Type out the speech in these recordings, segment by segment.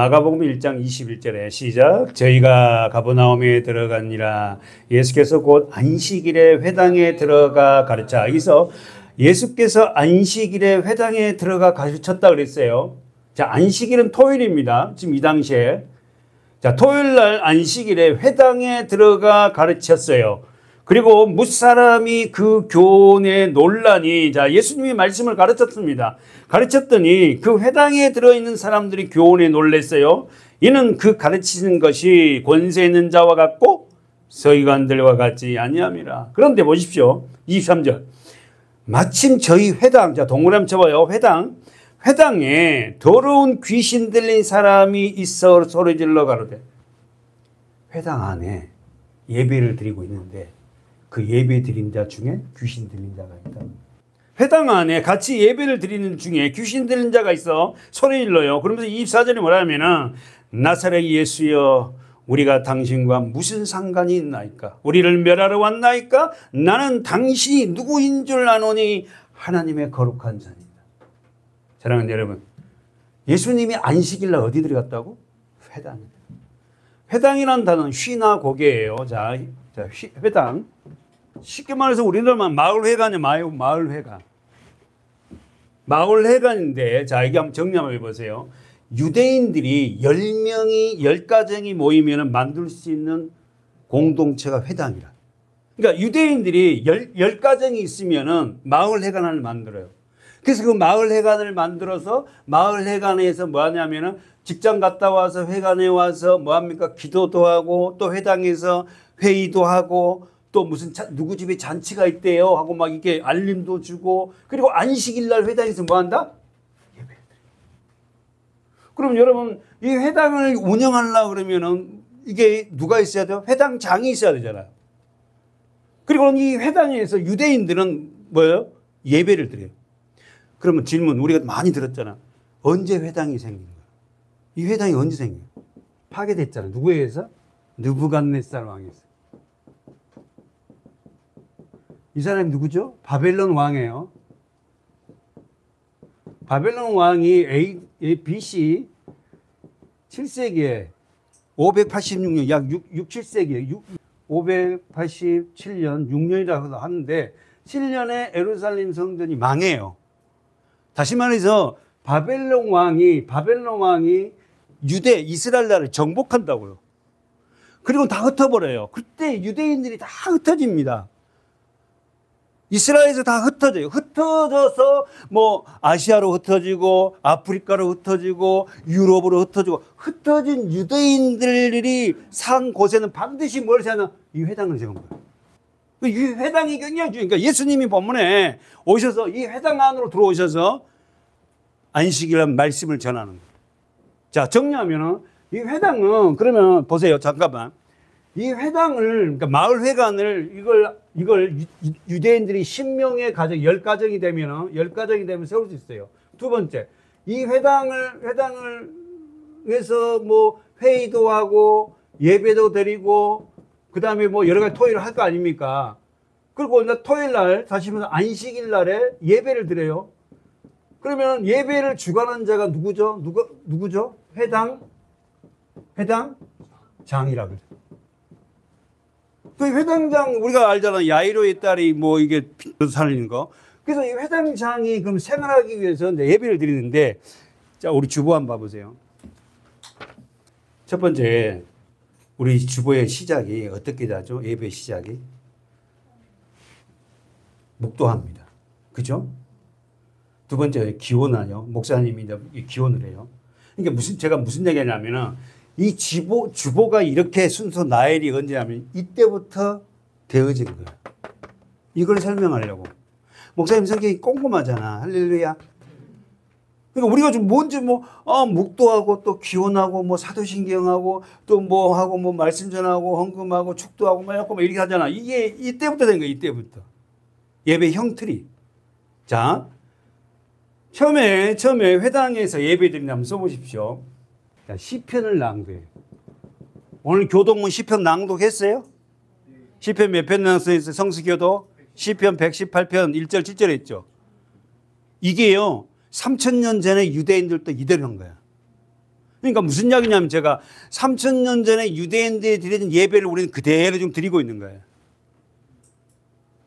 마가복음 1장 21절에 시작. 저희가 가버나움에 들어가니라. 예수께서 곧 안식일에 회당에 들어가 가르쳐. 여기서 예수께서 안식일에 회당에 들어가 가르쳤다 그랬어요. 자, 안식일은 토요일입니다. 지금 이 당시에. 자, 토요일 날 안식일에 회당에 들어가 가르쳤어요. 그리고 무사람이 그 교훈에 논란이, 자, 예수님이 말씀을 가르쳤습니다. 가르쳤더니 그 회당에 들어있는 사람들이 교훈에 놀랐어요. 이는 그 가르치는 것이 권세 있는 자와 같고 서기관들과 같지 아니함이라. 그런데 보십시오. 23절. 마침 저희 회당, 자, 동그라미 쳐봐요. 회당에 더러운 귀신 들린 사람이 있어 소리질러 가로되. 회당 안에 예배를 드리고 있는데 그 예배 드린 자 중에 귀신 들린 자가 있다. 회당 안에 같이 예배를 드리는 중에 귀신 들린 자가 있어 소리질러요. 그러면서 24절에 뭐라면은 나사렛 예수여 우리가 당신과 무슨 상관이 있나이까? 우리를 멸하러 왔나이까? 나는 당신이 누구인 줄 아노니 하나님의 거룩한 자니라. 사랑하는 여러분, 예수님이 안식일 날 어디 들어갔다고? 회당. 회당이라는 단어는 휘나 고개예요. 자, 회당. 쉽게 말해서 우리들만 마을회관이에요. 마을회관. 마을회관인데, 자, 이게 한번 정리 한번 해보세요. 유대인들이 10명이, 10가정이 모이면 만들 수 있는 공동체가 회당이라. 그러니까 유대인들이 10가정이 있으면은 마을회관을 만들어요. 그래서 그 마을회관을 만들어서 마을회관에서 뭐 하냐면은 직장 갔다 와서 회관에 와서 뭐 합니까? 기도도 하고 또 회당에서 회의도 하고 또 무슨 누구 집에 잔치가 있대요 하고 막 이렇게 알림도 주고 그리고 안식일 날 회당에서 뭐 한다? 예배. 그럼 여러분 이 회당을 운영하려고 그러면은 이게 누가 있어야 돼요? 회당장이 있어야 되잖아요. 그리고 이 회당에서 유대인들은 뭐예요? 예배를 드려요. 그러면 질문 우리가 많이 들었잖아. 언제 회당이 생긴 거야? 이 회당이 언제 생겨요? 파괴됐잖아. 누구에 의해서? 느부갓네살 왕에서. 이 사람이 누구죠? 바벨론 왕이에요. 바벨론 왕이 BC 7세기에 586년, 약 7세기에 587년, 6년이라고 하는데 7년에 예루살렘 성전이 망해요. 다시 말해서 바벨론 왕이 유대 이스라엘 나라를 정복한다고요. 그리고 다 흩어버려요. 그때 유대인들이 다 흩어집니다. 이스라엘에서 다 흩어져요. 흩어져서 뭐 아시아로 흩어지고 아프리카로 흩어지고 유럽으로 흩어지고 흩어진 유대인들이 산 곳에는 반드시 뭘 세우냐? 이 회당을 세운 거예요. 이 회당이 굉장히 중요해요. 그러니까 예수님이 본문에 오셔서 이 회당 안으로 들어오셔서 안식일 말씀을 전하는 거예요. 자, 정리하면은 이 회당은 그러면 보세요. 잠깐만. 이 회당을 그러니까 마을 회관을 이걸 유대인들이 10명의 가정 10가정이 되면 세울 수 있어요. 두 번째. 이 회당을 해서 뭐 회의도 하고 예배도 드리고 그다음에 뭐 여러 가지 토요일 할 거 아닙니까? 그리고 토요일 날 다시 말해서 안식일 날에 예배를 드려요. 그러면 예배를 주관하는 자가 누구죠? 누구죠? 회당장이라고 그러죠. 그 회당장 우리가 알잖아. 야이로의 딸이 뭐 이게 살리는 거. 그래서 이 회당장이 그럼 생활하기 위해서 예배를 드리는데 자, 우리 주보 한번 봐보세요. 첫 번째 우리 주보의 시작이 어떻게 되죠? 예배 시작이 묵도합니다. 그죠? 두 번째 기원하요. 목사님이 기원을 해요. 그러니까 제가 무슨 얘기냐면은 이 주보가 이렇게 순서 나열이 언제냐면 이때부터 되어진 거예요. 이걸 설명하려고. 목사님 성격이 꼼꼼하잖아. 할렐루야. 그러니까 우리가 좀 뭔지 묵도하고 또 기원하고 뭐 사도신경하고 또 뭐 하고 뭐 말씀 전하고 헌금하고 축도하고 막 이렇게 하잖아. 이게 이때부터 된 거예요. 이때부터. 예배 형틀이. 자, 처음에 회당에서 예배 드린다 한번 써보십시오. 자, 시편을 낭독해요. 오늘 교동문 시편 낭독했어요? 시편 몇 편 낭독했어요? 성수교도? 시편 118편 1절 7절 했죠. 이게요 3000년 전에 유대인들도 이대로 한 거야. 그러니까 무슨 이야기냐면 제가 3,000년 전에 유대인들이 드리는 예배를 우리는 그대로 좀 드리고 있는 거예요.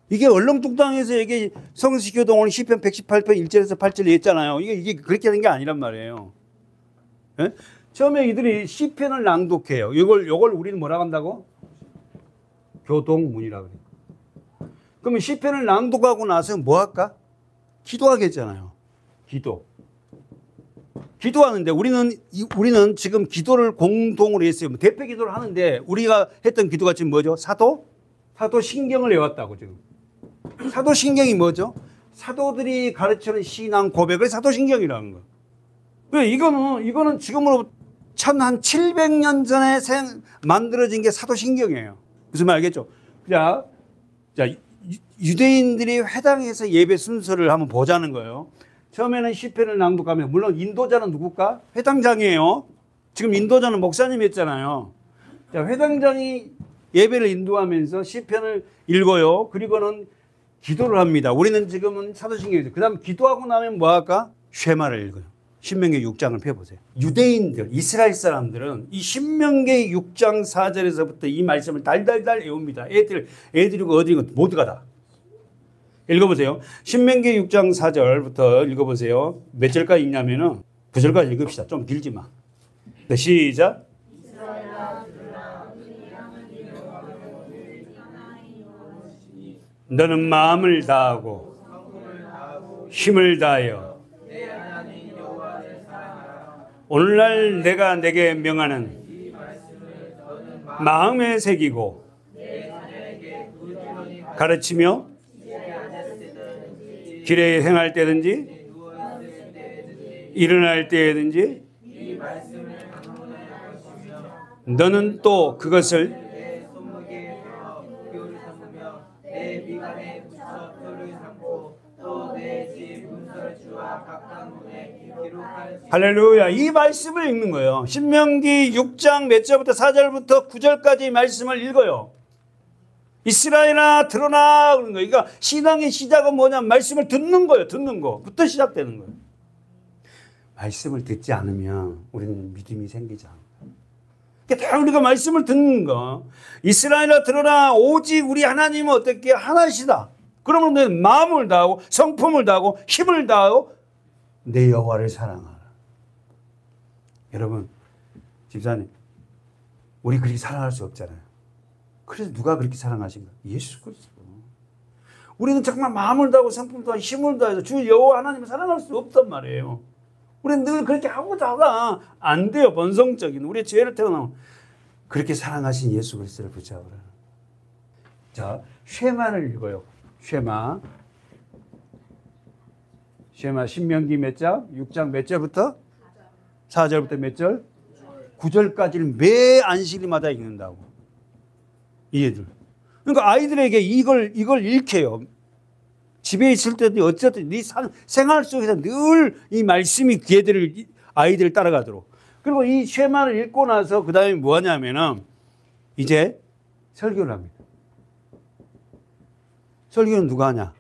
이게 얼렁뚱땅해서 이게 성시교동 오늘 시편 118편 1절에서 8절에 했잖아요. 이게 그렇게 된 게 아니란 말이에요. 예? 처음에 이들이 시편을 낭독해요. 요걸 우리는 뭐라고 한다고? 교동문이라고 그래요. 그러면 시편을 낭독하고 나서 뭐 할까? 기도하겠잖아요. 기도하는데 우리는 지금 기도를 공동으로 했어요. 대표 기도를 하는데 우리가 했던 기도가 지금 뭐죠? 사도신경을 외웠다고 지금. 사도신경이 뭐죠? 사도들이 가르치는 신앙 고백을 사도신경이라는 거. 왜 이거는 지금으로 한 700년 전에 만들어진 게 사도신경이에요. 무슨 말 알겠죠? 자, 유대인들이 회당에서 예배 순서를 한번 보자는 거예요. 처음에는 시편을 낭독하면 물론 인도자는 누굴까? 회당장이에요. 지금 인도자는 목사님이었잖아요. 자, 회당장이 예배를 인도하면서 시편을 읽어요. 그리고는 기도를 합니다. 우리는 지금은 사도신경이죠. 그 다음 기도하고 나면 뭐 할까? 쉐마를 읽어요. 신명기 6장을 펴보세요. 유대인들, 이스라엘 사람들은 이 신명기 6장 4절에서부터 이 말씀을 달달달 외웁니다. 애들이고 어디고 모두가 다. 읽어보세요. 신명기 6장 4절부터 읽어보세요. 몇 절까지 읽냐면은 9절까지 읽읍시다. 좀 길지만. 네, 시작. 너는 마음을 다하고 힘을 다하여 오늘날 내가 내게 명하는 마음에 새기고 가르치며 길에 행할 때든지 일어날 때든지 너는 또 그것을 할렐루야. 이 말씀을 읽는 거예요. 신명기 6장 몇 절부터 4절부터 9절까지 말씀을 읽어요. 이스라엘아 들어나 그런 거예요. 그러니까 신앙의 시작은 뭐냐? 말씀을 듣는 거예요. 듣는 거부터 시작되는 거예요. 말씀을 듣지 않으면 우리는 믿음이 생기지 않아요. 그러니까 다 우리가 말씀을 듣는 거. 이스라엘아 들어나 오직 우리 하나님은 어떻게 하나시다. 그러면 내 마음을 다하고 성품을 다하고 힘을 다하고 내 여호와를 사랑하라. 여러분, 집사님, 우리 그렇게 사랑할 수 없잖아요. 그래서 누가 그렇게 사랑하신가? 예수 그리스도. 우리는 정말 마음을 다하고 성품을 다하고 힘을 다해서 주 여호와 하나님을 사랑할 수 없단 말이에요. 우리는 늘 그렇게 하고다가 안 돼요. 본성적인 우리의 죄를 태어나면 그렇게 사랑하신 예수 그리스도를 붙잡으라. 자, 쉐마를 읽어요. 쉐마 신명기 몇 장? 6장 몇 절부터? 4절부터 몇 절? 9절까지를 매 안식일마다 읽는다고. 이 애들. 그러니까 아이들에게 이걸 읽혀요. 집에 있을 때도 어쨌든 네 생활 속에서 늘 이 말씀이 아이들을 따라가도록. 그리고 이 쉐마를 읽고 나서 그 다음에 뭐 하냐면은 이제 설교를 합니다. 설교는 누가 하냐?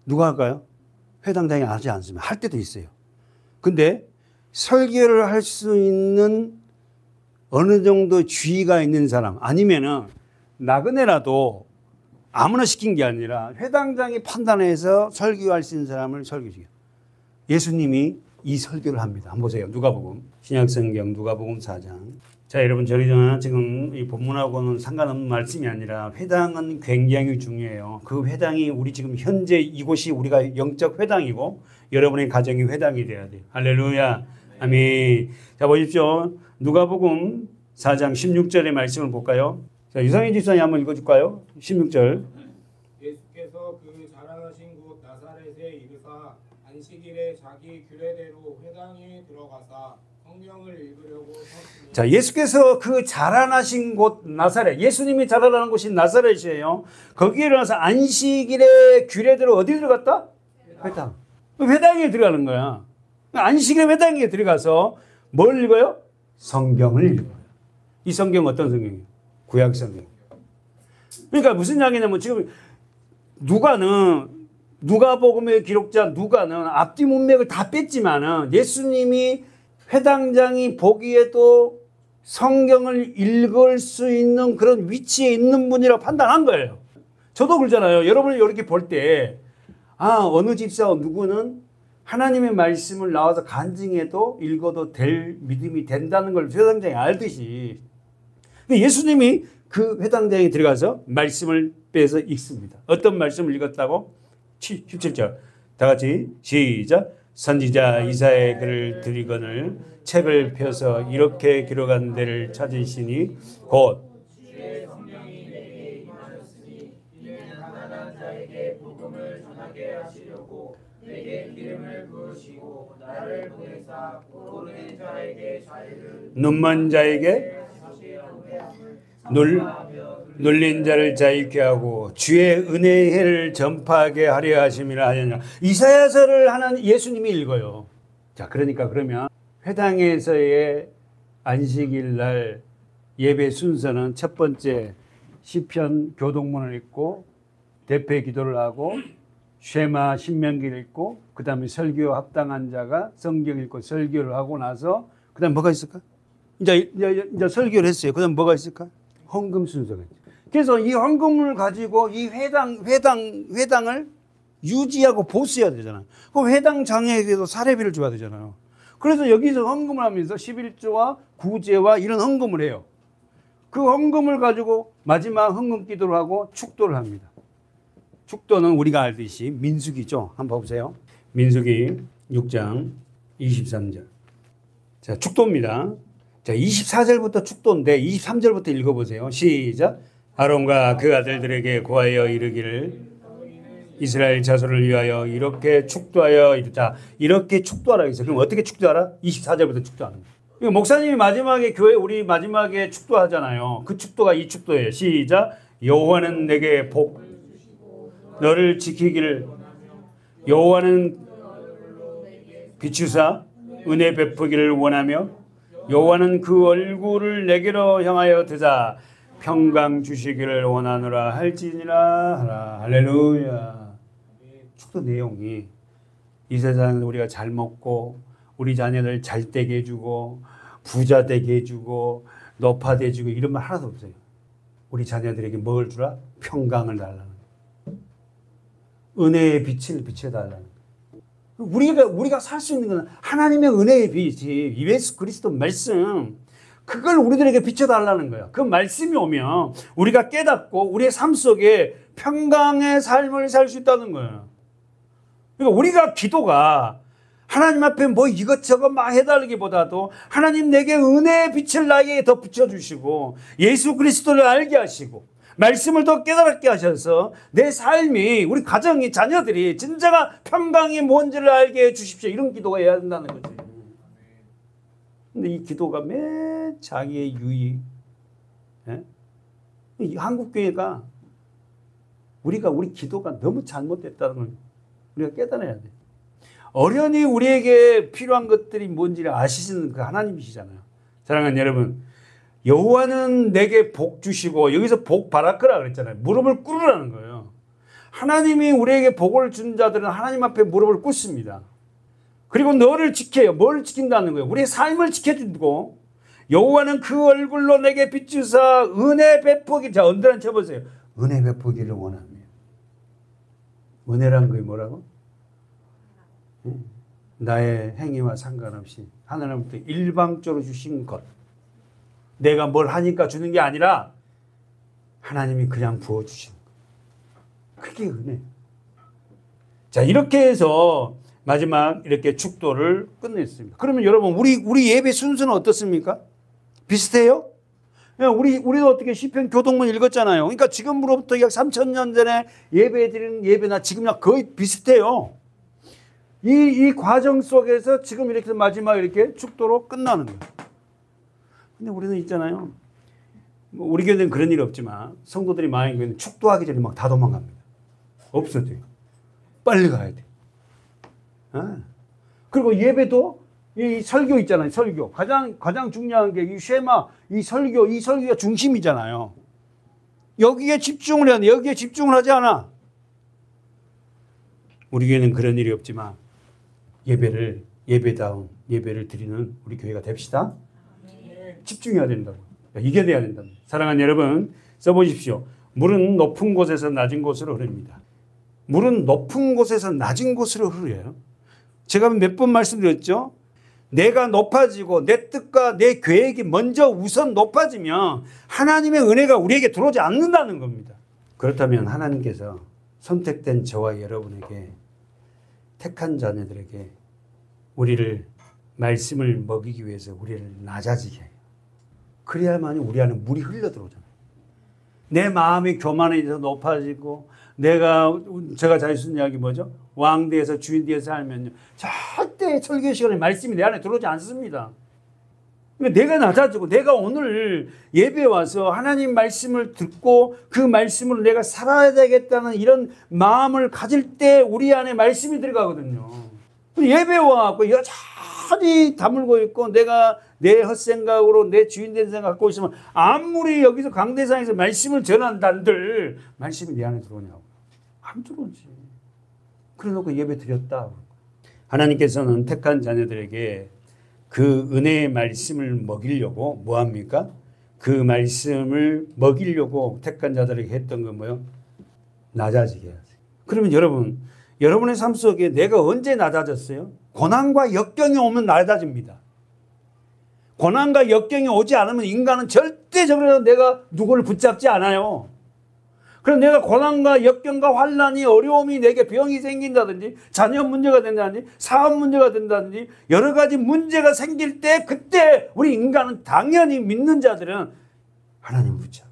누가 할까요? 회당장이 하지 않으면 할 때도 있어요. 근데 설교를 할 수 있는 어느 정도 주의가 있는 사람 아니면은 나그네라도 아무나 시킨 게 아니라 회당장이 판단해서 설교할 수 있는 사람을 설교시켜요. 예수님이 이 설교를 합니다. 한번 보세요. 누가복음 신약성경 누가복음 4장. 자, 여러분 저는 지금 이 본문하고는 상관없는 말씀이 아니라 회당은 굉장히 중요해요. 그 회당이 우리 지금 현재 이곳이 우리가 영적 회당이고 여러분의 가정이 회당이 돼야 돼요. 할렐루야. 아멘. 자, 보십시오. 누가복음 4장 16절의 말씀을 볼까요? 자, 유상희 집사님 한번 읽어줄까요? 16절. 예수께서 그 자라나신 곳 나사렛에 이르사 안식일에 자기 규례대로 회당에 들어가사 성경을 읽으려고 섰으니. 자, 예수께서 그 자라나신 곳 나사렛, 예수님이 자라나는 곳이 나사렛이에요. 거기에 일어나서 안식일의 규례대로 어디 들어갔다? 회당. 회당에 들어가는 거야. 안식일의 회당에 들어가서 뭘 읽어요? 성경을 읽어요. 이 성경 어떤 성경이에요? 구약 성경. 그러니까 무슨 이야기냐면 지금 누가복음의 기록자 누가는 앞뒤 문맥을 다 뺐지만은 예수님이 회당장이 보기에도 성경을 읽을 수 있는 그런 위치에 있는 분이라고 판단한 거예요. 저도 그러잖아요. 여러분이 이렇게 볼 때, 어느 집사 누구는 하나님의 말씀을 나와서 간증해도 읽어도 될 믿음이 된다는 걸 회당장이 알듯이. 예수님이 그 회당장에 들어가서 말씀을 빼서 읽습니다. 어떤 말씀을 읽었다고? 17절. 다 같이 시작. 선지자 이사야의 글을 드리거늘 책을 펴서 이렇게 기록한 데를 찾으시니 곧 주의 성령이 내게 임하셨으니 이는 가난한 자에게 복음을 전하게 하시려고 내게 기름을 부으시고 나를 보내사 모르는 자에게 자유를 눈먼 자에게 눌린 자를 자유케 하고 주의 은혜의 해를 전파하게 하려 하심이라 하느니라. 이사야서를 하는 예수님이 읽어요. 자, 그러니까 그러면 회당에서의 안식일 날 예배 순서는 첫 번째 시편 교동문을 읽고 대표 기도를 하고 쉐마 신명기를 읽고 그 다음에 설교 합당한 자가 성경 읽고 설교를 하고 나서 그 다음에 뭐가 있을까? 이제 설교를 했어요. 그 다음에 뭐가 있을까? 헌금 순서가 있죠. 그래서 이 헌금을 가지고 이 회당을 유지하고 보수해야 되잖아요. 그럼 회당장에게도 사례비를 줘야 되잖아요. 그래서 여기서 헌금을 하면서 11조와 구제와 이런 헌금을 해요. 그 헌금을 가지고 마지막 헌금 기도를 하고 축도를 합니다. 축도는 우리가 알듯이 민수기죠. 한번 보세요. 민수기 6장 23절. 자, 축도입니다. 자, 24절부터 축도인데 23절부터 읽어보세요. 시작. 아론과 그 아들들에게 고하여 이르기를 이스라엘 자손을 위하여 이렇게 축도하여 이르자. 이렇게 축도하라 했어요. 그럼 어떻게 축도하라? 24절부터 축도하는 거예요. 목사님이 마지막에 교회 우리 마지막에 축도하잖아요. 그 축도가 이 축도예요. 시작. 여호와는 내게 복 너를 지키기를 여호와는 비추사 은혜 베푸기를 원하며 여호와는 그 얼굴을 내게로 향하여 드사 평강 주시기를 원하노라 할지니라 하라. 할렐루야. 축도 내용이 이 세상에서 우리가 잘 먹고 우리 자녀들 잘 되게 해주고 부자 되게 해주고 높아되게 해주고 이런 말 하나도 없어요. 우리 자녀들에게 뭘 주라? 평강을 달라는 거예요. 은혜의 빛을 비춰달라는 거예요. 우리가 살 수 있는 건 하나님의 은혜의 빛이 예수 그리스도 말씀 그걸 우리들에게 비춰달라는 거예요. 그 말씀이 오면 우리가 깨닫고 우리의 삶 속에 평강의 삶을 살 수 있다는 거예요. 그러니까 우리가 기도가 하나님 앞에 뭐 이것저것 막 해달기보다도 하나님 내게 은혜의 빛을 나에게 더 비춰주시고 예수 그리스도를 알게 하시고 말씀을 더 깨달게 하셔서 내 삶이 우리 가정이 자녀들이 진짜가 평강이 뭔지를 알게 해주십시오. 이런 기도가 해야 된다는 거지. 근데 이 기도가 매 자기의 유익. 예? 이 한국교회가 우리 기도가 너무 잘못됐다는 걸 우리가 깨달아야 돼. 어련히 우리에게 필요한 것들이 뭔지를 아시는 그 하나님이시잖아요. 사랑하는 여러분, 여호와는 내게 복 주시고 여기서 복 바라크라 그랬잖아요. 무릎을 꿇으라는 거예요. 하나님이 우리에게 복을 준 자들은 하나님 앞에 무릎을 꿇습니다. 그리고 너를 지켜요. 뭘 지킨다는 거예요? 우리의 삶을 지켜주고 여호와는 그 얼굴로 내게 비추사 은혜 베푸기. 자, 언더란 쳐보세요. 은혜 베푸기를 원합니다. 은혜란 게 뭐라고? 나의 행위와 상관없이 하나님부터 일방적으로 주신 것. 내가 뭘 하니까 주는 게 아니라 하나님이 그냥 부어주신 것. 그게 은혜. 자, 이렇게 해서 마지막 이렇게 축도를 끝냈습니다. 그러면 여러분 우리 예배 순서는 어떻습니까? 비슷해요? 우리도 어떻게 시편 교동문 읽었잖아요. 그러니까 지금으로부터 약 3,000년 전에 예배드리는 예배나 지금이랑 거의 비슷해요. 이 과정 속에서 지금 이렇게 마지막 이렇게 축도로 끝나는 거예요. 근데 우리는 있잖아요. 우리 교회는 그런 일이 없지만 성도들이 많은 교회는 축도하기 전에 막 다 도망갑니다. 없어져요. 빨리 가야 돼. 그리고 예배도 이 설교 있잖아요. 설교. 가장 중요한 게 이 쉐마, 이 설교가 중심이잖아요. 여기에 집중을 해야 돼. 여기에 집중을 하지 않아. 우리 교회는 그런 일이 없지만 예배를 예배다운 예배를 드리는 우리 교회가 됩시다. 집중해야 된다고. 이게 돼야 된다. 사랑하는 여러분, 써보십시오. 물은 높은 곳에서 낮은 곳으로 흐릅니다. 물은 높은 곳에서 낮은 곳으로 흐르요. 제가 몇 번 말씀드렸죠? 내가 높아지고 내 뜻과 내 계획이 먼저 우선 높아지면 하나님의 은혜가 우리에게 들어오지 않는다는 겁니다. 그렇다면 하나님께서 선택된 저와 여러분에게, 택한 자녀들에게 우리를 말씀을 먹이기 위해서 우리를 낮아지게 해요. 그래야만 우리 안에 물이 흘러들어오잖아요. 내 마음이 교만해져서 높아지고 제가 자주 쓰는 이야기 뭐죠? 왕대에서 주인대에서 살면요, 절대 설교 시간에 말씀이 내 안에 들어오지 않습니다. 내가 낮아지고 내가 오늘 예배에 와서 하나님 말씀을 듣고 그 말씀으로 내가 살아야 되겠다는 이런 마음을 가질 때 우리 안에 말씀이 들어가거든요. 예배에 와서 여전히 다물고 있고 내가 내 헛생각으로 내 주인된 생각 갖고 있으면 아무리 여기서 강대상에서 말씀을 전한다는들 말씀이 내 안에 들어오냐고. 안 들어오지. 그래놓고 예배 드렸다. 하나님께서는 택한 자녀들에게 그 은혜의 말씀을 먹이려고 뭐합니까? 그 말씀을 먹이려고 택한 자들에게 했던 건 뭐예요? 낮아지게 해야지. 그러면 여러분의 삶 속에 내가 언제 낮아졌어요? 고난과 역경이 오면 낮아집니다. 고난과 역경이 오지 않으면 인간은 절대적으로 내가 누구를 붙잡지 않아요. 그럼 내가 고난과 역경과 환난이, 어려움이, 내게 병이 생긴다든지 자녀 문제가 된다든지 사업 문제가 된다든지 여러 가지 문제가 생길 때, 그때 우리 인간은 당연히 믿는 자들은 하나님 붙잡아요.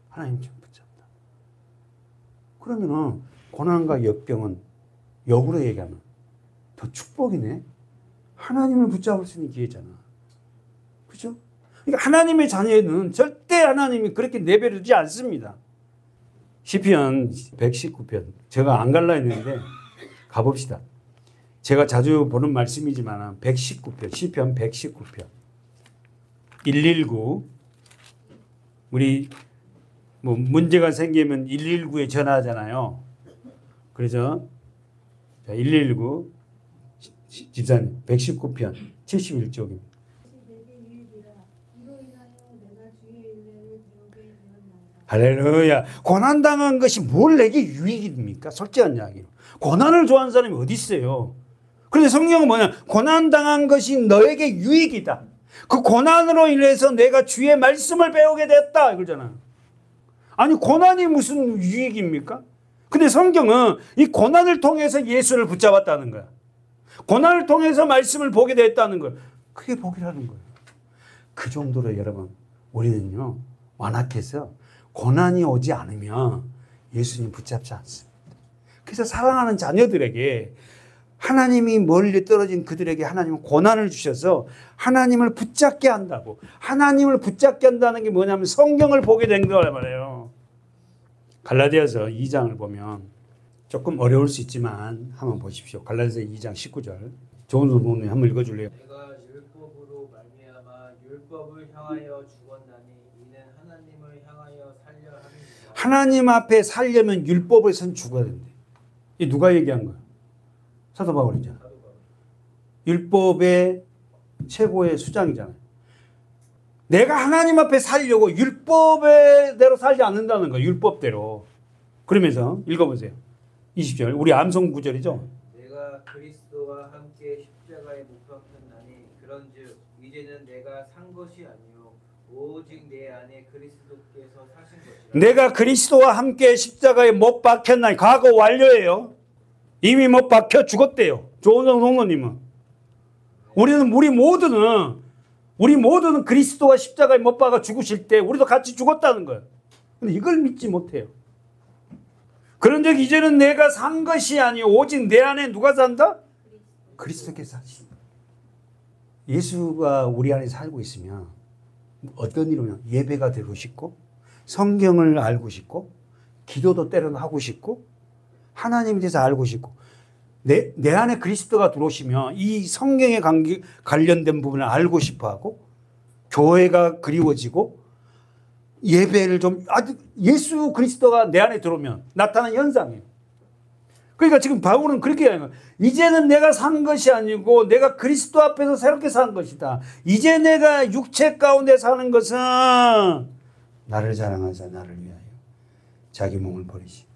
하나님 좀 붙잡다. 그러면 고난과 역경은 역으로 얘기하면 더 축복이네. 하나님을 붙잡을 수 있는 기회잖아. 그죠? 그러니까 하나님의 자녀는 절대 하나님이 그렇게 내버려두지 않습니다. 시편 119편. 제가 안 갈라 했는데 가봅시다. 제가 자주 보는 말씀이지만 119편, 시편 119편. 119. 우리 문제가 생기면 119에 전화하잖아요. 그래서 119 집사님 119편 71쪽입니다. 할렐루야. 고난당한 것이 뭘 내게 유익입니까? 솔직한 이야기로. 고난을 좋아하는 사람이 어디 있어요? 그런데 성경은 뭐냐? 고난당한 것이 너에게 유익이다. 그 고난으로 인해서 내가 주의 말씀을 배우게 됐다. 이거잖아요. 아니, 고난이 무슨 유익입니까? 근데 성경은 이 고난을 통해서 예수를 붙잡았다는 거야. 고난을 통해서 말씀을 보게 됐다는 거예요. 그게 복이라는 거예요. 그 정도로 여러분, 우리는요, 완악해서 고난이 오지 않으면 예수님 붙잡지 않습니다. 그래서 사랑하는 자녀들에게, 하나님이 멀리 떨어진 그들에게 하나님은 고난을 주셔서 하나님을 붙잡게 한다고. 하나님을 붙잡게 한다는 게 뭐냐면 성경을 보게 된 거란 말이에요. 갈라디아서 2장을 보면 조금 어려울 수 있지만 한번 보십시오. 갈라디아서 2장 19절. 좋은 부분 한번 읽어줄래요? 내가 율법으로 말미암아 율법을 향하여 죽었나니 이는 하나님을 향하여 살려 함이니라. 하나님 앞에 살려면 율법에선 죽어야 된대. 이 누가 얘기한 거야? 사도 바울이잖아. 율법의 최고의 수장이잖아요. 내가 하나님 앞에 살려고 율법대로 살지 않는다는 거예요. 율법대로. 그러면서 읽어보세요. 20절. 우리 암송 구절이죠. 내가 그리스도와 함께 십자가에 못 박혔나니 그런즉 이제는 내가 산 것이 아니요 오직 내 안에 그리스도께서 사신 것이라. 내가 그리스도와 함께 십자가에 못 박혔나니 과거 완료예요. 이미 못 박혀 죽었대요. 조은성 성도님은. 우리 모두는 그리스도와 십자가에 못 박아 죽으실 때 우리도 같이 죽었다는 거예요. 근데 이걸 믿지 못해요. 그런즉 이제는 내가 산 것이 아니요 오직 내 안에 누가 산다? 그리스도께서 사신다. 예수가 우리 안에 살고 있으면 어떤 일이냐? 예배가 되고 싶고 성경을 알고 싶고 기도도 때로는 하고 싶고 하나님에 대해서 알고 싶고 내 안에 그리스도가 들어오시면 이 성경에 관련된 부분을 알고 싶어하고 교회가 그리워지고 예배를 좀 아주 예수 그리스도가 내 안에 들어오면 나타나는 현상이에요. 그러니까 지금 바울은 그렇게 얘기하는 거예요. 이제는 내가 산 것이 아니고 내가 그리스도 앞에서 새롭게 산 것이다. 이제 내가 육체 가운데 사는 것은 나를 자랑하자 나를 위하여 자기 몸을 버리시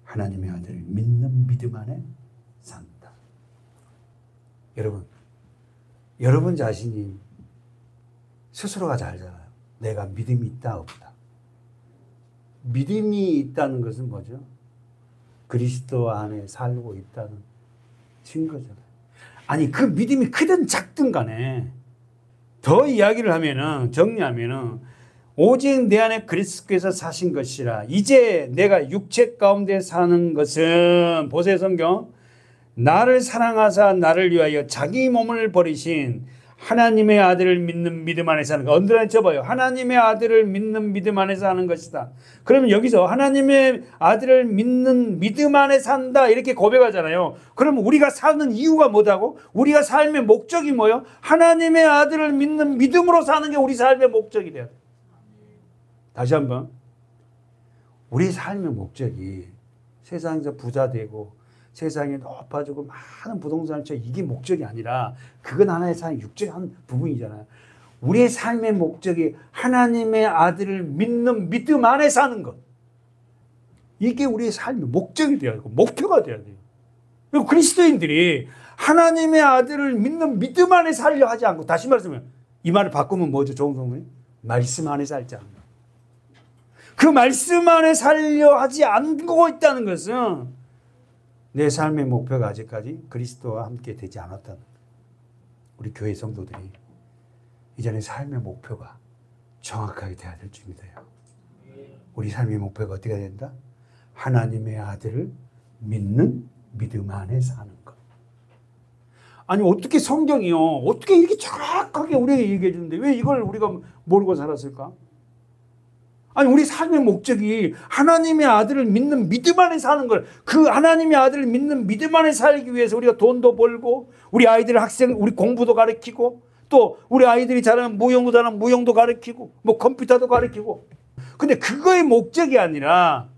하나님의 아들을 믿는 믿음 안에 산다. 여러분 자신이 스스로가 잘 알아요. 내가 믿음이 있다 없다. 믿음이 있다는 것은 뭐죠? 그리스도 안에 살고 있다는 증거잖아요. 아니 그 믿음이 크든 작든 간에 더 이야기를 하면은 정리하면은 오직 내 안에 그리스도께서 사신 것이라 이제 내가 육체 가운데 사는 것은 보세요 성경 나를 사랑하사 나를 위하여 자기 몸을 버리신 하나님의 아들을 믿는 믿음 안에서 하는 거. 언더라인 쳐봐요. 하나님의 아들을 믿는 믿음 안에서 하는 것이다. 그러면 여기서 하나님의 아들을 믿는 믿음 안에 산다 이렇게 고백하잖아요. 그러면 우리가 사는 이유가 뭐다고? 우리가 삶의 목적이 뭐예요? 하나님의 아들을 믿는 믿음으로 사는 게 우리 삶의 목적이 돼야 돼. 다시 한번. 우리 삶의 목적이 세상에서 부자 되고 세상에 높아지고 많은 부동산을 쳐 이게 목적이 아니라 그건 하나의 삶의 육적인 한 부분이잖아요. 우리의 삶의 목적이 하나님의 아들을 믿는 믿음 안에 사는 것. 이게 우리의 삶의 목적이 되어야 되고 목표가 되어야 돼요. 그리고 그리스도인들이 하나님의 아들을 믿는 믿음 안에 살려 하지 않고 다시 말하면 이 말을 바꾸면 뭐죠? 좋은 성분이? 말씀 안에 살지 않는 것. 그 말씀 안에 살려 하지 않고 있다는 것은 내 삶의 목표가 아직까지 그리스도와 함께 되지 않았다는 거예요. 우리 교회 성도들이 이전에 삶의 목표가 정확하게 돼야 될 줄 믿어요. 우리 삶의 목표가 어떻게 된다? 하나님의 아들을 믿는 믿음 안에 사는 것. 아니 어떻게 성경이요? 어떻게 이렇게 정확하게 우리에게 얘기해 주는데 왜 이걸 우리가 모르고 살았을까? 아니 우리 삶의 목적이 하나님의 아들을 믿는 믿음 안에 사는 걸 그 하나님의 아들을 믿는 믿음 안에 살기 위해서 우리가 돈도 벌고 우리 아이들 학생 우리 공부도 가르치고 또 우리 아이들이 잘하는 무용도 잘하는 무용도 가르치고 뭐 컴퓨터도 가르치고 근데 그거의 목적이 아니라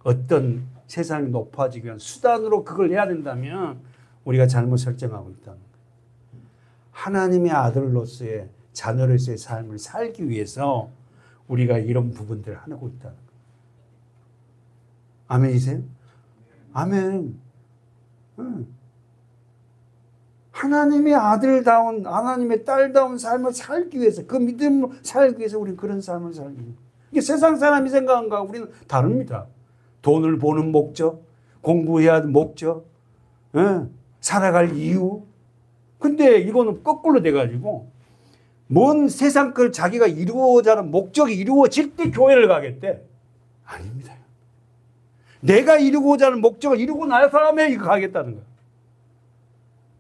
어떤 세상이 높아지기 위한 수단으로 그걸 해야 된다면 우리가 잘못 설정하고 있다는 거예요. 하나님의 아들로서의 자녀로서의 삶을 살기 위해서 우리가 이런 부분들을 하고 있다는 거예요. 아멘이세요? 아멘. 하나님의 아들다운 하나님의 딸다운 삶을 살기 위해서 그 믿음으로 살기 위해서 우리는 그런 삶을 살기 위해서 이게 세상 사람이 생각한 거하고 우리는 다릅니다. 돈을 버는 목적, 공부해야 할 목적, 살아갈 이유. 근데 이거는 거꾸로 돼가지고 뭔 세상 걸 자기가 이루고자 하는 목적이 이루어질 때 교회를 가겠대. 아닙니다. 내가 이루고자 하는 목적을 이루고 나서 하면 이거 가겠다는 거야.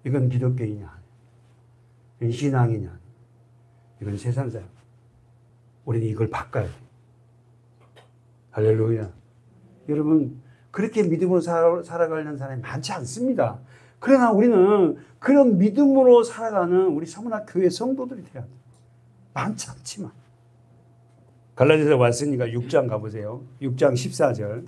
이건 기독교이냐? 이건 신앙이냐? 이건 세상 사람. 우리는 이걸 바꿔야 돼. 할렐루야. 여러분, 그렇게 믿음으로 살아가려는 사람이 많지 않습니다. 그러나 우리는 그런 믿음으로 살아가는 우리 서문화 교회 성도들이 돼야 돼. 많지 않지만. 갈라디아서 왔으니까 6장 가보세요. 6장 14절.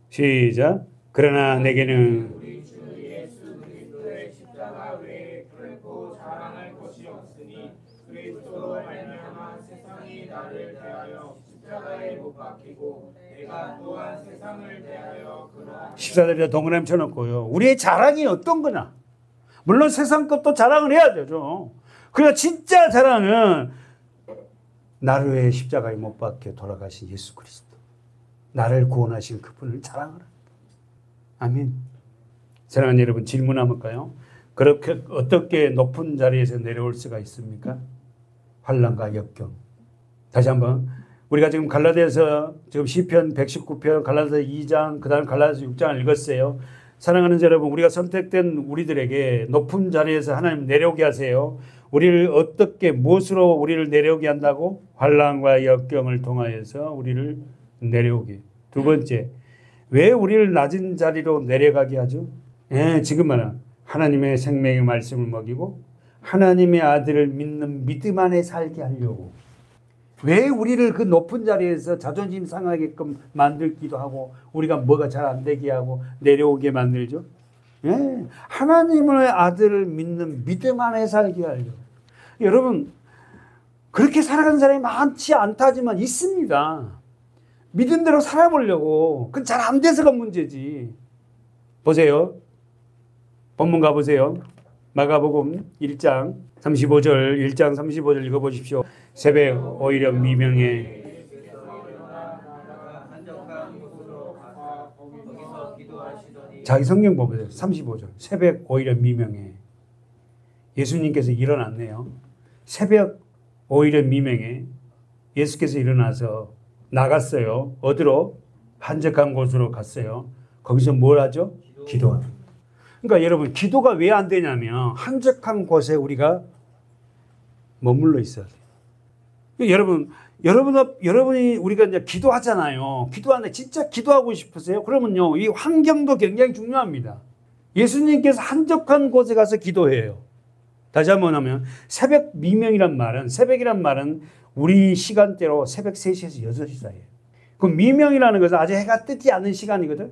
시작. 그러나 내게는 우리 주 예수 그리스도의 십자가 외에 결코 자랑할 것이 없으니 그리스도로 말미암아 세상이 나를 대하여 십자가에 못 박히고 내가 또한 세상을 대하여 그러한 14절에 동그라미 쳐놓고요. 우리의 자랑이 어떤 거냐? 물론 세상 것도 자랑을 해야 되죠. 그러나 진짜 자랑은 나를 위해 십자가에 못 박혀 돌아가신 예수 그리스도. 나를 구원하신 그분을 자랑하라. 아멘. 사랑하는 여러분 질문 한번 볼까요? 그렇게 어떻게 높은 자리에서 내려올 수가 있습니까? 환난과 역경. 다시 한번 우리가 지금 갈라디아서 지금 시편 119편 갈라디아서 2장 그다음 갈라디아서 6장을 읽었어요. 사랑하는 여러분 우리가 선택된 우리들에게 높은 자리에서 하나님 내려오게 하세요. 우리를 어떻게 무엇으로 우리를 내려오게 한다고? 환난과 역경을 통하여서 우리를 내려오게. 두 번째, 왜 우리를 낮은 자리로 내려가게 하죠? 지금 말은 하나님의 생명의 말씀을 먹이고 하나님의 아들을 믿는 믿음 안에 살게 하려고. 왜 우리를 그 높은 자리에서 자존심 상하게끔 만들기도 하고 우리가 뭐가 잘 안 되게 하고 내려오게 만들죠? 예, 하나님의 아들을 믿는 믿음 안에 살게 하려고. 여러분, 그렇게 살아가는 사람이 많지 않다지만 있습니다. 믿음대로 살아보려고. 그건 잘 안 돼서가 문제지. 보세요. 본문 가보세요. 마가복음 1장 35절, 1장 35절 읽어보십시오. 새벽 오히려 미명에 자기 성경 보세요. 35절. 새벽 오히려 미명에 예수님께서 일어났네요. 새벽 오히려 미명에 예수께서 일어나서 나갔어요. 어디로? 한적한 곳으로 갔어요. 거기서 뭘 하죠? 기도하는. 그러니까 여러분, 기도가 왜 안 되냐면 한적한 곳에 우리가 머물러 있어야 돼요. 여러분이 우리가 이제 기도하잖아요. 기도하는데 진짜 기도하고 싶으세요? 그러면요, 이 환경도 굉장히 중요합니다. 예수님께서 한적한 곳에 가서 기도해요. 다시 한번 하면 새벽 미명이란 말은, 새벽이란 말은 우리 시간대로 새벽 3시에서 6시 사이에요. 그 미명이라는 것은 아직 해가 뜨지 않은 시간이거든.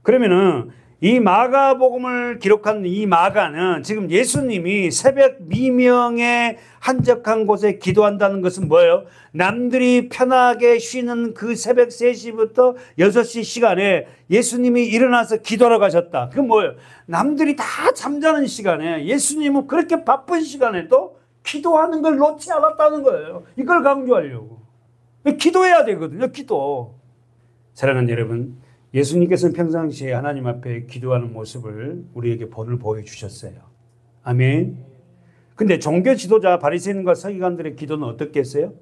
그러면은 이 마가복음을 기록한 이 마가는 지금 예수님이 새벽 미명에 한적한 곳에 기도한다는 것은 뭐예요? 남들이 편하게 쉬는 그 새벽 3시부터 6시 시간에 예수님이 일어나서 기도하러 가셨다. 그건 뭐예요? 남들이 다 잠자는 시간에 예수님은 그렇게 바쁜 시간에도 기도하는 걸 놓지 않았다는 거예요. 이걸 강조하려고. 기도해야 되거든요. 기도. 사랑하는 여러분, 예수님께서는 평상시에 하나님 앞에 기도하는 모습을 우리에게 본을 보여주셨어요. 아멘. 근데 종교 지도자 바리새인과 서기관들의 기도는 어떻겠어요?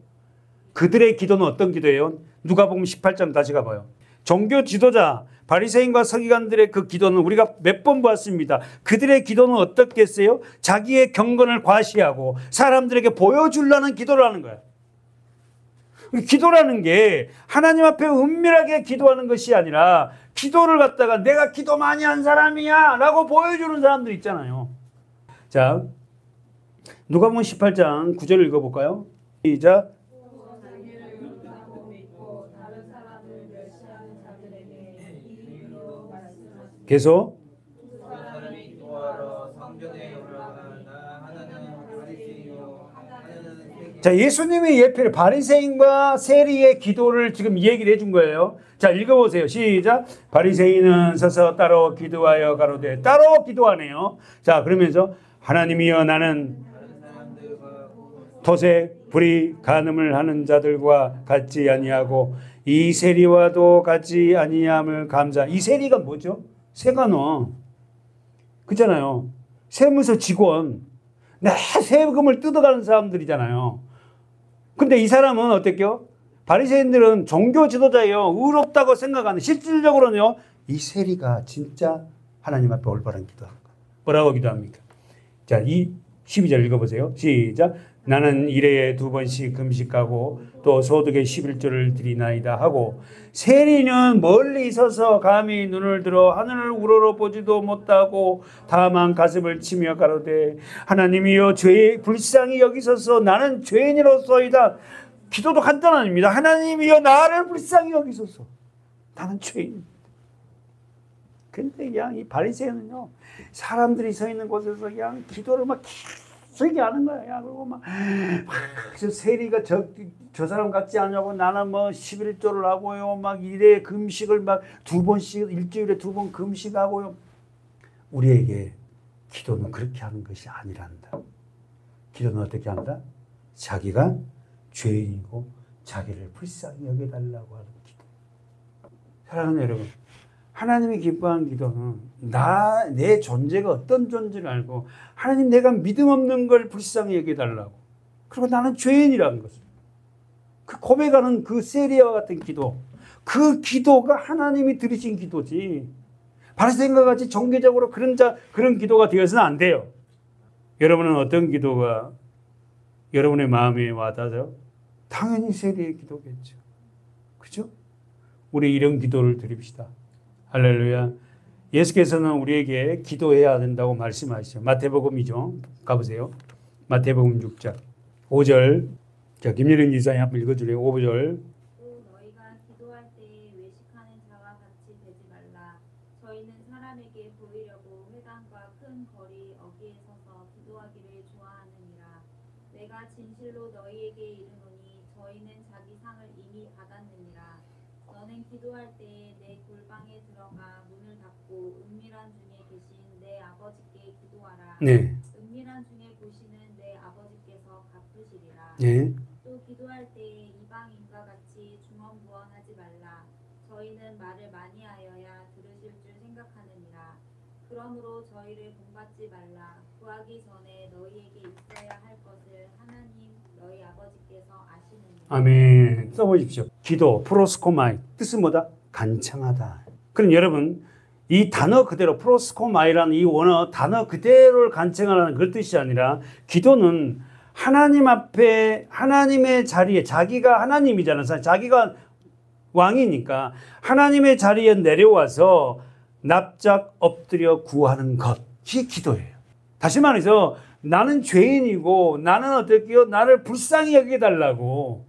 그들의 기도는 어떤 기도예요? 누가복음 18장 다시 가봐요. 종교 지도자 바리새인과 서기관들의 그 기도는 우리가 몇 번 보았습니다. 그들의 기도는 어떻겠어요? 자기의 경건을 과시하고 사람들에게 보여주려는 기도를 하는 거예요. 기도라는 게 하나님 앞에 은밀하게 기도하는 것이 아니라 기도를 갖다가 내가 기도 많이 한 사람이야 라고 보여주는 사람들 있잖아요. 자, 누가복음 18장 9절 읽어볼까요? 시작. 계속. 자, 예수님이 예표를 바리새인과 세리의 기도를 지금 얘기를 해준 거예요. 자, 읽어보세요. 시작. 바리새인은 서서 따로 기도하여 가로되, 따로 기도하네요. 자, 그러면서 하나님이여 나는 토색, 불의, 간음을 하는 자들과 같지 아니하고 이 세리와도 같지 아니함을 감사. 이 세리가 뭐죠? 세관원. 그렇잖아요. 세무서 직원. 내 세금을 뜯어가는 사람들이잖아요. 근데 이 사람은 어땠게요? 바리새인들은 종교 지도자예요. 의롭다고 생각하는, 실질적으로는요, 이 세리가 진짜 하나님 앞에 올바른 기도하는 거예요. 뭐라고 기도합니까? 자, 이 12절 읽어보세요. 시작. 나는 일해에 2번씩 금식하고 또 소득의 11조를 드리나이다 하고, 세리는 멀리 서서 감히 눈을 들어 하늘을 우러러 보지도 못하고 다만 가슴을 치며 가로되 하나님이여 죄의 불쌍히 여기소서 나는 죄인이로소이다. 기도도 간단합니다. 하나님이여 나를 불쌍히 여기소서 나는 죄인. 근데 그냥 이 바리새인은요, 사람들이 서 있는 곳에서 그냥 기도를 막 계속 하는 거야. 그리고 막 저 세리가 저 사람 같지 않냐고 나는 뭐 11조를 하고요. 막 일에 금식을 막 2번씩 일주일에 2번 금식하고요. 우리에게 기도는 그렇게 하는 것이 아니란다. 기도는 어떻게 한다? 자기가 죄인이고 자기를 불쌍히 여겨달라고 하는 기도. 사랑하는 여러분, 하나님이 기뻐하는 기도는 내 존재가 어떤 존재를 알고 하나님 내가 믿음 없는 걸 불쌍히 여겨달라고, 그리고 나는 죄인이라는 것을 그 고백하는 그 세리와 같은 기도, 그 기도가 하나님이 들으신 기도지 바리새인과 같이 정계적으로 그런 기도가 되어서는 안 돼요. 여러분은 어떤 기도가 여러분의 마음에 와닿아요? 당연히 세리의 기도겠죠. 그죠? 우리 이런 기도를 드립시다. 할렐루야. 예수께서는 우리에게 기도해야 된다고 말씀하시죠. 마태복음이죠. 가보세요. 마태복음 6장 5절 자, 김예린 지사님 한번 읽어주래요. 5절. 또 너희가 기도할 때에 외식하는 자와 같이 되지 말라. 저희는 사람에게 보이려고 회당과 큰 거리 어귀에 서서 기도하기를 좋아하느니라. 내가 진실로 너희에게 이르노니 저희는 자기 상을 이미 받았느니라. 너는 기도할 때에 내 골방에 들어가 문을 닫고 은밀한 중에 계신 내 아버지께 기도하라. 네. 은밀한 중에 보시는 내 아버지께서 갚으시리라. 네. 또 기도할 때에 이방인과 같이 중언부언하지 말라. 저희는 말을 많이 하여야 들으실 줄 생각하느니라. 그러므로 저희를 본받지 말라. 구하기 전에 너희에게 있어야 할 것을 하나님 너희 아버지께서 아시느니라. 아멘. 써보십시오. 기도, 프로스코마이. 뜻은 뭐다? 간청하다. 그럼 여러분, 이 단어 그대로 프로스코마이라는 이 원어 단어 그대로를 간청하라는 그 뜻이 아니라 기도는 하나님 앞에 하나님의 자리에 자기가 하나님이잖아요. 자기가 왕이니까 하나님의 자리에 내려와서 납작 엎드려 구하는 것이 기도예요. 다시 말해서 나는 죄인이고 나는 어떻게요? 나를 불쌍히 여겨달라고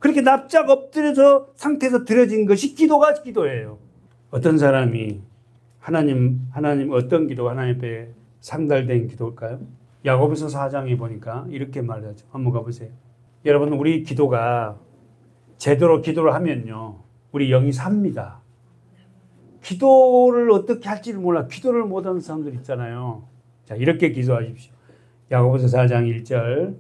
그렇게 납작 엎드려서 상태에서 드려진 것이 기도예요. 어떤 사람이 하나님 어떤 기도가 하나님 앞에 상달된 기도일까요? 야고보서 4장에 보니까 이렇게 말하죠. 한번 가보세요. 여러분, 우리 기도가 제대로 기도를 하면요, 우리 영이 삽니다. 기도를 어떻게 할지를 몰라 기도를 못하는 사람들 있잖아요. 자, 이렇게 기도하십시오. 야고보서 4장 1절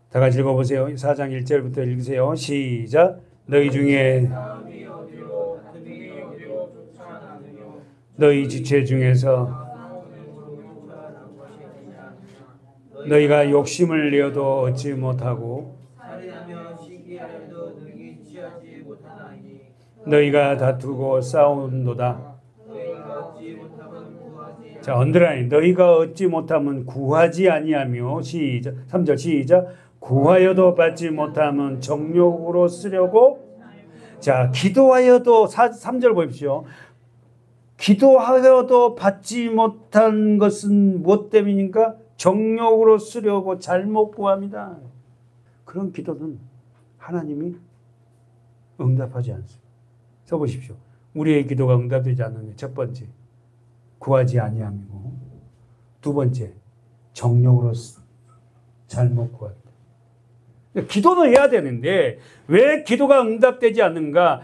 다 같이 읽어보세요. 4장 1절부터 읽으세요. 시작. 너희 중에 너희 지체 중에서 너희가 욕심을 내어도 얻지 못하고 너희가 다투고 싸운도다. 자, 언더라인. 너희가 얻지 못하면 구하지 아니하며 시작. 3절 시작. 구하여도 받지 못하면 정욕으로 쓰려고. 자, 기도하여도 3절 보십시오. 기도하여도 받지 못한 것은 무엇 때문입니까? 정욕으로 쓰려고 잘못 구합니다. 그런 기도는 하나님이 응답하지 않습니다. 써보십시오. 우리의 기도가 응답되지 않는 첫 번째, 구하지 아니함이고, 두 번째, 정욕으로 잘못 구합니다. 기도는 해야 되는데 왜 기도가 응답되지 않는가?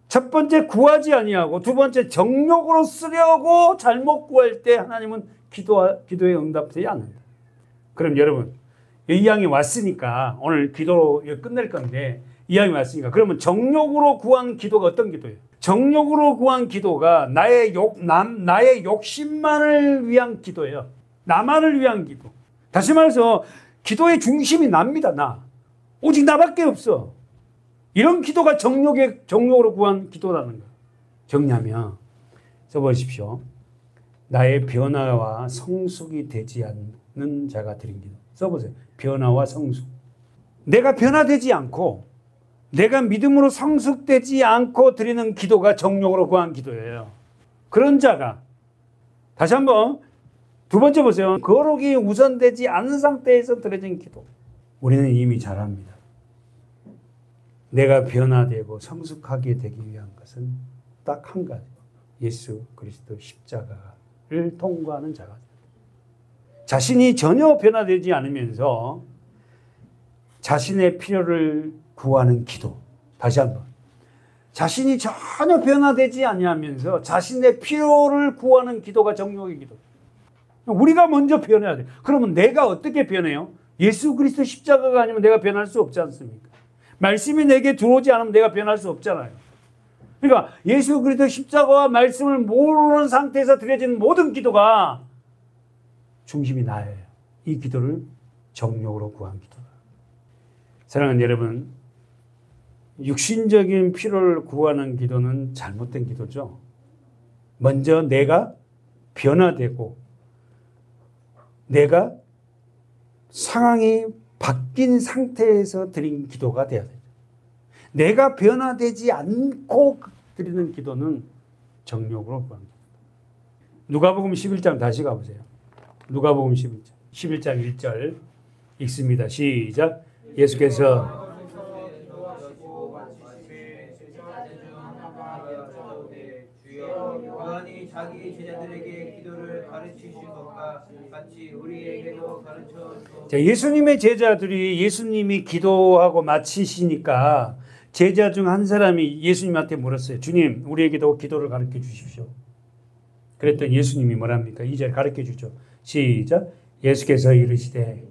첫 번째, 구하지 아니하고, 두 번째, 정욕으로 쓰려고 잘못 구할 때 하나님은 기도에 응답되지 않는다. 그럼 여러분, 이왕이 왔으니까 오늘 기도로 끝낼 건데, 이왕이 왔으니까 그러면 정욕으로 구한 기도가 어떤 기도예요? 정욕으로 구한 기도가 나의 욕심만을 위한 기도예요. 나만을 위한 기도. 다시 말해서 기도의 중심이 납니다. 나. 오직 나밖에 없어. 이런 기도가 정욕으로 구한 기도라는 거예요. 정리하면 써보십시오. 나의 변화와 성숙이 되지 않는 자가 드린 기도. 써보세요. 변화와 성숙. 내가 변화되지 않고 내가 믿음으로 성숙되지 않고 드리는 기도가 정욕으로 구한 기도예요. 그런 자가, 다시 한번 두 번째 보세요. 거룩이 우선되지 않은 상태에서 드려진 기도. 우리는 이미 잘 압니다. 내가 변화되고 성숙하게 되기 위한 것은 딱 한 가지. 예수 그리스도 십자가를 통과하는 자가. 자신이 전혀 변화되지 않으면서 자신의 필요를 구하는 기도. 다시 한번. 자신이 전혀 변화되지 아니하면서 자신의 필요를 구하는 기도가 정욕의 기도. 우리가 먼저 변해야 돼. 그러면 내가 어떻게 변해요? 예수 그리스도 십자가가 아니면 내가 변할 수 없지 않습니까? 말씀이 내게 들어오지 않으면 내가 변할 수 없잖아요. 그러니까 예수 그리스도 십자가와 말씀을 모르는 상태에서 드려진 모든 기도가 중심이 나예요. 이 기도를 정욕으로 구한 기도다. 사랑하는 여러분, 육신적인 필요를 구하는 기도는 잘못된 기도죠. 먼저 내가 변화되고 내가 상황이 바뀐 상태에서 드린 기도가 돼야 돼요. 내가 변화되지 않고 드리는 기도는 정욕으로 구한 기도. 누가복음 11장 다시 가보세요. 누가복음 11장 1절 읽습니다. 시작. 예수께서 요한이 자기 제자들에게 기도를 가르치신 것과 같이 우리에게도 가르쳐 주옵소서. 자, 예수님의 제자들이 예수님이 기도하고 마치시니까 제자 중 한 사람이 예수님한테 물었어요. 주님, 우리에게도 기도를 가르쳐 주십시오. 그랬더니 예수님이 뭐랍니까? 2절 가르쳐 주죠. 시작. 예수께서 이르시되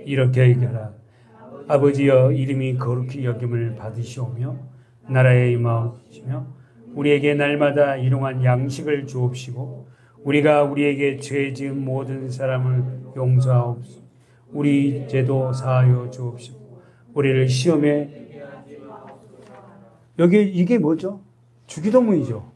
이렇게 얘기하라. 아버지여, 이름이 거룩히 여김을 받으시오며 나라에 임하옵시며 우리에게 날마다 일용할 양식을 주옵시고 우리가 우리에게 죄 지은 모든 사람을 용서하옵소서. 우리 죄도 사하여 주옵시고 우리를 시험에 여기 이게 뭐죠? 주기도문이죠.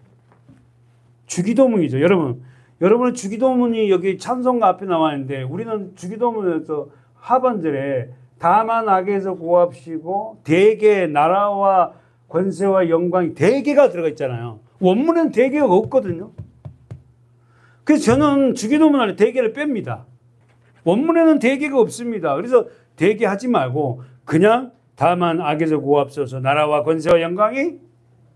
주기도문이죠. 여러분은 주기도문이 여기 찬송가 앞에 나와 있는데 우리는 주기도문에서 하반절에 다만 악에서 구합시고 대개 나라와 권세와 영광이 대개가 들어가 있잖아요. 원문에는 대개가 없거든요. 그래서 저는 주기도문 안에 대개를 뺍니다. 원문에는 대개가 없습니다. 그래서 대개 하지 말고 그냥 다만 악에서 구합소서 나라와 권세와 영광이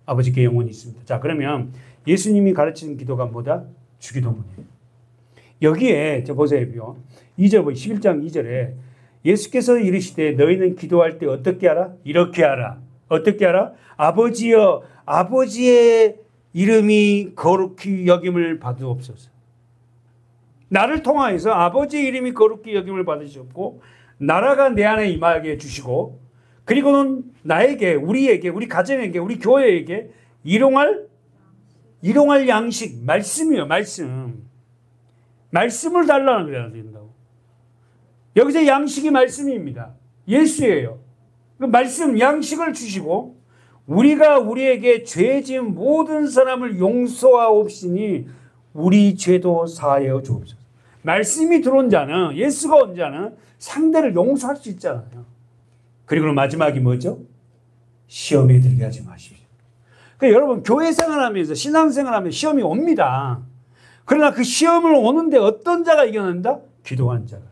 아버지께 영원히 있습니다. 자, 그러면 예수님이 가르치는 기도가 뭐다? 주기도문이에요. 여기에 저 보세요. 2절 11장 2절에 예수께서 이르시되 너희는 기도할 때 어떻게 하라? 이렇게 하라. 어떻게 하라? 아버지여, 아버지의 이름이 거룩히 여김을 받으옵소서. 나를 통하여서 아버지의 이름이 거룩히 여김을 받으셨고 나라가 내 안에 임하게 해주시고 그리고는 나에게, 우리에게, 우리 가정에게, 우리 교회에게 일용할 양식, 말씀이요, 말씀. 말씀을 달라는 그래야 된다고. 여기서 양식이 말씀입니다. 예수예요. 그 말씀, 양식을 주시고 우리가 우리에게 죄 지은 모든 사람을 용서하옵시니 우리 죄도 사하여 주옵소서. 말씀이 들어온 자는, 예수가 온 자는 상대를 용서할 수 있잖아요. 그리고 마지막이 뭐죠? 시험에 들게 하지 마십시오. 그러니까 여러분 교회 생활하면서 신앙생활하면 시험이 옵니다. 그러나 그 시험을 오는데 어떤 자가 이겨낸다? 기도한 자가.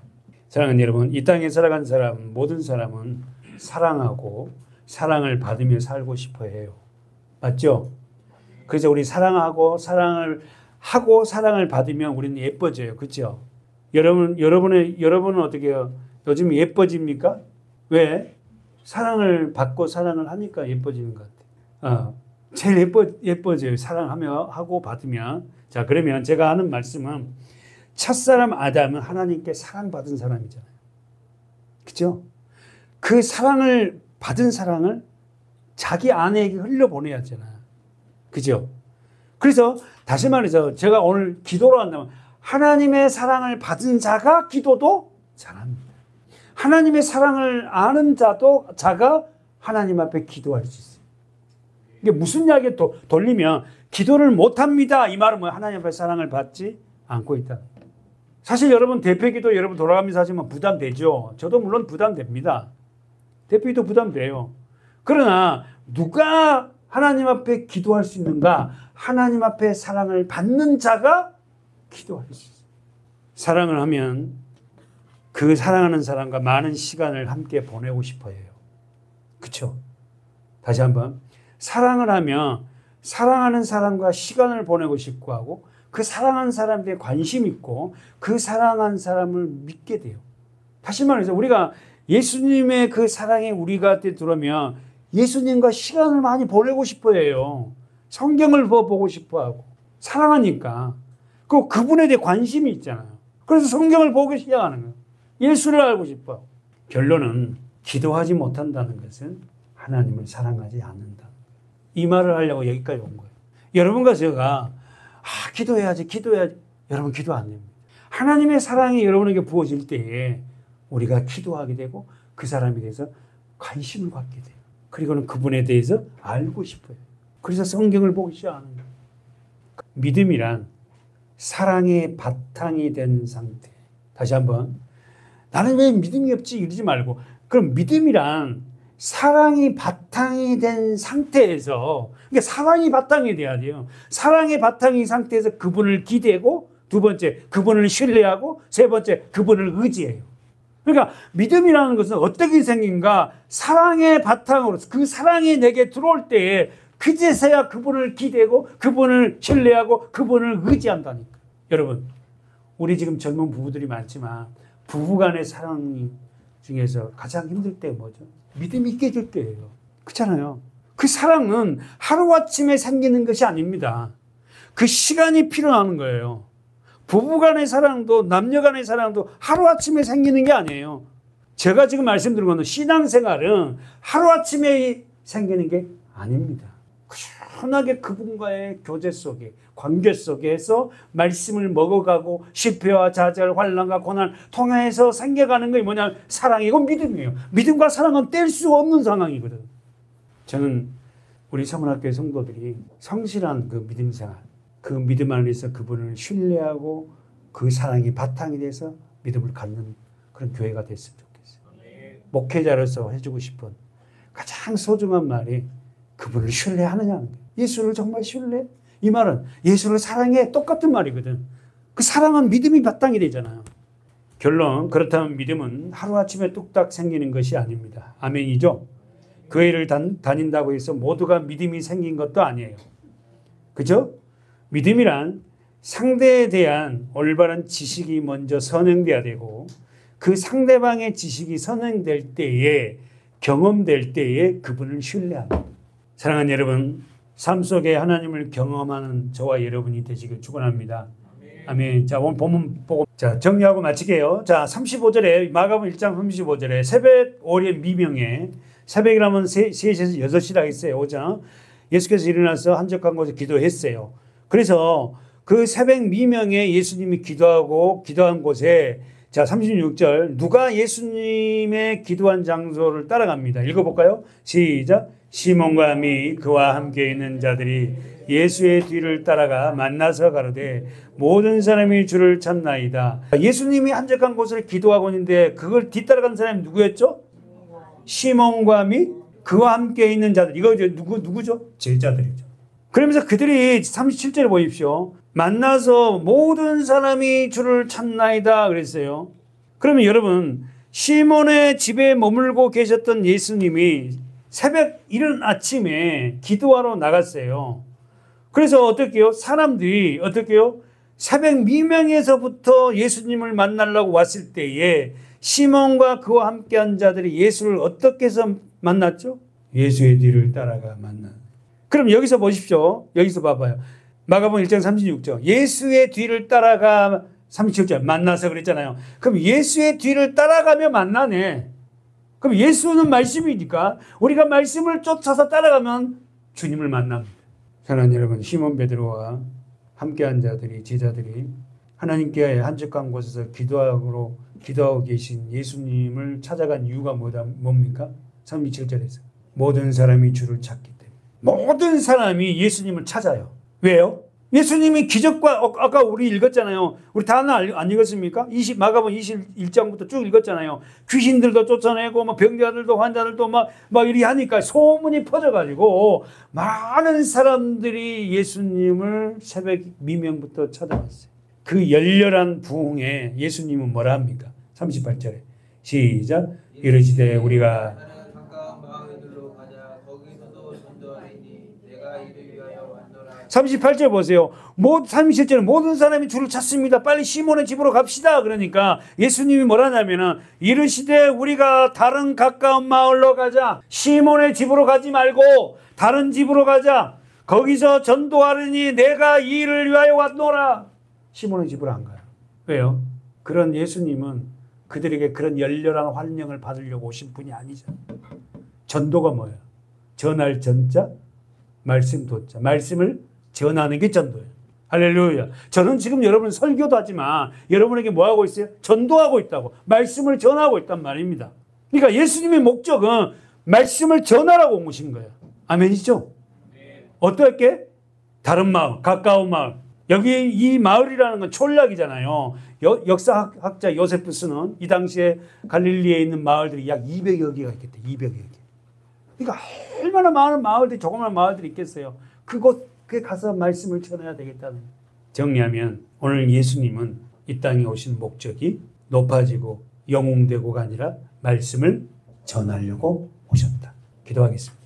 사랑하는 여러분, 이 땅에 살아간 사람, 모든 사람은 사랑하고 사랑을 받으며 살고 싶어 해요. 맞죠? 그래서 우리 사랑하고 사랑을 받으면 우리는 예뻐져요. 그렇죠? 여러분은 어떻게 해요? 요즘 예뻐집니까? 왜? 사랑을 받고 사랑을 하니까 예뻐지는 것 같아요. 제일 예뻐져요. 사랑하고 받으면. 자, 그러면 제가 하는 말씀은 첫사람 아담은 하나님께 사랑받은 사람이잖아요. 그렇죠? 그 사랑을 받은 사랑을 자기 아내에게 흘려보내야 하잖아요. 그죠? 그래서 다시 말해서 제가 오늘 기도로 한다면 하나님의 사랑을 받은 자가 기도도 잘합니다. 하나님의 사랑을 아는 자가 하나님 앞에 기도할 수 있어요. 이게 무슨 이야기 돌리면 기도를 못합니다. 이 말은 뭐예요? 하나님 앞에 사랑을 받지 않고 있다. 사실 여러분 대표기도 여러분 돌아가면서 하시면 부담되죠. 저도 물론 부담됩니다. 대표기도 부담돼요. 그러나 누가 하나님 앞에 기도할 수 있는가? 하나님 앞에 사랑을 받는 자가 기도할 수 있어요. 사랑을 하면 그 사랑하는 사람과 많은 시간을 함께 보내고 싶어 해요. 그렇죠? 다시 한번. 사랑을 하면 사랑하는 사람과 시간을 보내고 싶고 하고 그 사랑하는 사람에 관심 있고 그 사랑하는 사람을 믿게 돼요. 다시 말해서 우리가 예수님의 그 사랑에 우리가 들어오면 예수님과 시간을 많이 보내고 싶어 해요. 성경을 보고 싶어 하고 사랑하니까. 그분에 대해 관심이 있잖아요. 그래서 성경을 보기 시작하는 거예요. 예수를 알고 싶어 하고. 결론은 기도하지 못한다는 것은 하나님을 사랑하지 않는다. 이 말을 하려고 여기까지 온 거예요. 여러분과 제가 기도해야지. 여러분 기도 안 됩니다. 하나님의 사랑이 여러분에게 부어질 때에 우리가 기도하게 되고 그 사람에 대해서 관심을 갖게 돼요. 그리고는 그분에 대해서 알고 싶어요. 그래서 성경을 보기 시작하는 거예요. 믿음이란 사랑의 바탕이 된 상태. 다시 한번. 나는 왜 믿음이 없지? 이러지 말고. 그럼 믿음이란 사랑이 바탕이 된 상태에서, 그러니까 사랑이 바탕이 돼야 돼요. 사랑의 바탕이 상태에서 그분을 기대고, 두 번째, 그분을 신뢰하고, 세 번째, 그분을 의지해요. 그러니까 믿음이라는 것은 어떻게 생긴가? 사랑의 바탕으로 그 사랑이 내게 들어올 때에 그제서야 그분을 기대고 그분을 신뢰하고 그분을 의지한다니까. 여러분, 우리 지금 젊은 부부들이 많지만 부부간의 사랑 중에서 가장 힘들 때 뭐죠? 믿음이 깨질 때예요. 그렇잖아요. 그 사랑은 하루아침에 생기는 것이 아닙니다. 그 시간이 필요한 거예요. 부부간의 사랑도 남녀간의 사랑도 하루아침에 생기는 게 아니에요. 제가 지금 말씀드린 거는 신앙생활은 하루아침에 생기는 게 아닙니다. 꾸준하게 그분과의 교제 속에 관계 속에서 말씀을 먹어가고 실패와 좌절, 환난과 고난을 통해서 생겨가는 게 뭐냐면 사랑이고 믿음이에요. 믿음과 사랑은 뗄 수 없는 상황이거든. 저는 우리 서문학교의 성도들이 성실한 그 믿음 생활, 그 믿음 안에서 그분을 신뢰하고 그 사랑이 바탕이 돼서 믿음을 갖는 그런 교회가 됐으면 좋겠어요. 목회자로서 해주고 싶은 가장 소중한 말이 그분을 신뢰하느냐는 거예요. 예수를 정말 신뢰해? 이 말은 예수를 사랑해 똑같은 말이거든. 그 사랑은 믿음이 바탕이 되잖아요. 결론, 그렇다면 믿음은 하루아침에 뚝딱 생기는 것이 아닙니다. 아멘이죠? 교회를 다닌다고 해서 모두가 믿음이 생긴 것도 아니에요. 그죠? 믿음이란 상대에 대한 올바른 지식이 먼저 선행돼야 되고 그 상대방의 지식이 선행될 때에 경험될 때에 그분을 신뢰합니다. 사랑하는 여러분, 삶 속에 하나님을 경험하는 저와 여러분이 되시길 축원합니다. 아멘. 자, 오늘 본문 보고 자, 정리하고 마치게요. 자, 35절에 마가복음 1장 35절에 새벽 오랜 미명에 새벽이라면 3시에서 6시라 했어요. 오전. 예수께서 일어나서 한적한 곳에 기도했어요. 그래서 그 새벽 미명에 예수님이 기도한 곳에 자, 36절 누가 예수님의 기도한 장소를 따라갑니다. 읽어볼까요? 시작. 시몬과 미 그와 함께 있는 자들이 예수의 뒤를 따라가 만나서 가로되 모든 사람이 주를 찾나이다. 예수님이 한적한 곳을 기도하고 있는데 그걸 뒤따라간 사람이 누구였죠? 시몬과 미 그와 함께 있는 자들. 이거 누구죠? 제자들이죠. 그러면서 그들이 37절에 보십시오. 만나서 모든 사람이 주를 찾나이다 그랬어요. 그러면 여러분, 시몬의 집에 머물고 계셨던 예수님이 새벽 이른 아침에 기도하러 나갔어요. 그래서 어떻게요? 사람들이 어떻게요? 새벽 미명에서부터 예수님을 만나려고 왔을 때에 시몬과 그와 함께한 자들이 예수를 어떻게 해서 만났죠? 예수의 뒤를 따라가 만난. 그럼 여기서 보십시오. 여기서 봐봐요. 마가복음 1장 36절. 예수의 뒤를 따라가 37절 만나서 그랬잖아요. 그럼 예수의 뒤를 따라가며 만나네. 그럼 예수는 말씀이니까 우리가 말씀을 쫓아서 따라가면 주님을 만납니다. 사랑하는 여러분, 시몬 베드로와 함께한 자들이 제자들이 하나님께 한적한 곳에서 기도하고 계신 예수님을 찾아간 이유가 뭡니까? 37절에서 모든 사람이 주를 찾기 때문에. 모든 사람이 예수님을 찾아요. 왜요? 예수님이 기적과 아까 우리 읽었잖아요. 우리 다 안 읽었습니까? 마가복음 21장부터 쭉 읽었잖아요. 귀신들도 쫓아내고 병자들도 환자들도 막 이리 하니까 소문이 퍼져가지고 많은 사람들이 예수님을 새벽 미명부터 찾아왔어요. 그 열렬한 부흥에 예수님은 뭐라 합니까? 38절에 시작. 이르시되 우리가 38절 보세요. 37절에 모든 사람이 주를 찾습니다. 빨리 시몬의 집으로 갑시다. 그러니까 예수님이 뭐라냐면은 이르시되 우리가 다른 가까운 마을로 가자. 시몬의 집으로 가지 말고 다른 집으로 가자. 거기서 전도하려니 내가 이 일을 위하여 왔노라. 시몬의 집으로 안 가요. 왜요? 그런 예수님은 그들에게 그런 열렬한 환영을 받으려고 오신 분이 아니죠. 전도가 뭐예요? 전할 전자, 말씀 도자. 말씀을 전하는 게 전도예요. 할렐루야. 저는 지금 여러분 설교도 하지만 여러분에게 뭐 하고 있어요? 전도하고 있다고. 말씀을 전하고 있단 말입니다. 그러니까 예수님의 목적은 말씀을 전하라고 오신 거예요. 아멘이죠? 네. 어떻게? 다른 마을, 가까운 마을. 여기 이 마을이라는 건 촌락이잖아요. 역사학자 요세푸스는 이 당시에 갈릴리에 있는 마을들이 약 200여 개가 있겠대. 200여 개. 그러니까 얼마나 많은 마을들이, 조그마한 마을들이 있겠어요. 그곳에 가서 말씀을 전해야 되겠다는. 정리하면 오늘 예수님은 이 땅에 오신 목적이 높아지고 영웅되고가 아니라 말씀을 전하려고 오셨다. 기도하겠습니다.